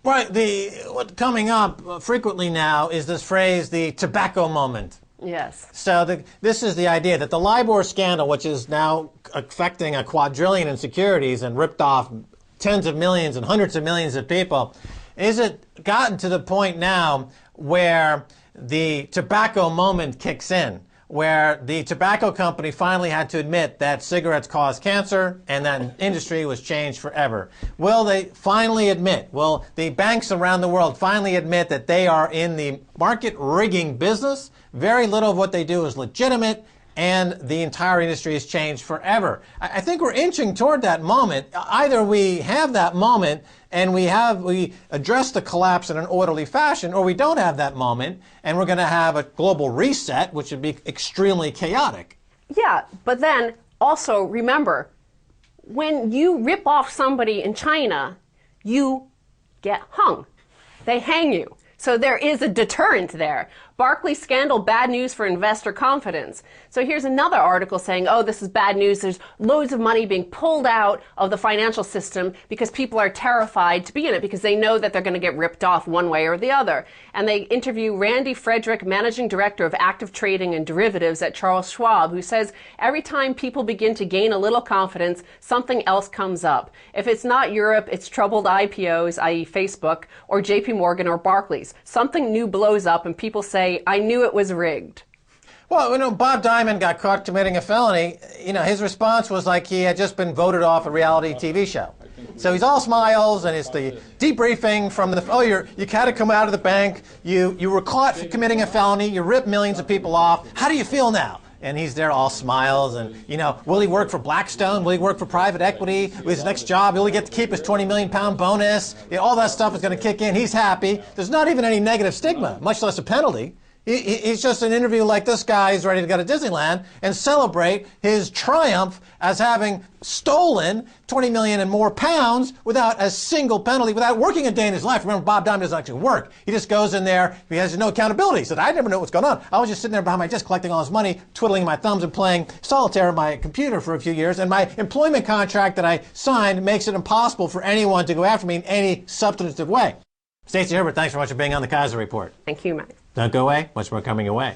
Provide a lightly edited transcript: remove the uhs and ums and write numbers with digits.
Right. What's coming up frequently now is this phrase, the tobacco moment. Yes. So this is the idea that the LIBOR scandal, which is now affecting a quadrillion in securities and ripped off tens of millions and hundreds of millions of people, is it gotten to the point now where the tobacco moment kicks in, where the tobacco company finally had to admit that cigarettes cause cancer and that industry was changed forever? Will they finally admit, will the banks around the world finally admit that they are in the market rigging business? Very little of what they do is legitimate, and the entire industry has changed forever. I think we're inching toward that moment. Either we have that moment and we address the collapse in an orderly fashion, or we don't have that moment and we're going to have a global reset, which would be extremely chaotic. Yeah, but then also remember, when you rip off somebody in China, you get hung. They hang you. So there is a deterrent there. Barclays scandal, bad news for investor confidence. So here's another article saying, oh, this is bad news. There's loads of money being pulled out of the financial system because people are terrified to be in it because they know that they're going to get ripped off one way or the other. And they interview Randy Frederick, managing director of active trading and derivatives at Charles Schwab, who says every time people begin to gain a little confidence, something else comes up. If it's not Europe, it's troubled IPOs, i.e. Facebook, or JP Morgan or Barclays. Something new blows up and people say, I knew it was rigged. Well, Bob Diamond got caught committing a felony. His response was like he had just been voted off a reality TV show. So he's all smiles, and it's the debriefing from you had to come out of the bank, you were caught for committing a felony, you ripped millions of people off. How do you feel now? And he's there all smiles, and, will he work for Blackstone? Will he work for private equity? With his next job, will he get to keep his 20 million pound bonus? All that stuff is going to kick in. He's happy. There's not even any negative stigma, much less a penalty. He's just an interview like this guy is ready to go to Disneyland and celebrate his triumph as having stolen 20 million and more pounds without a single penalty, without working a day in his life. Remember, Bob Diamond doesn't actually work. He just goes in there. He has no accountability. He said, I never know what's going on. I was just sitting there behind my desk collecting all his money, twiddling my thumbs and playing solitaire on my computer for a few years. And my employment contract that I signed makes it impossible for anyone to go after me in any substantive way. Stacey Herbert, thanks so much for being on the Keiser Report. Thank you, Matt. Don't go away. Much more coming your way.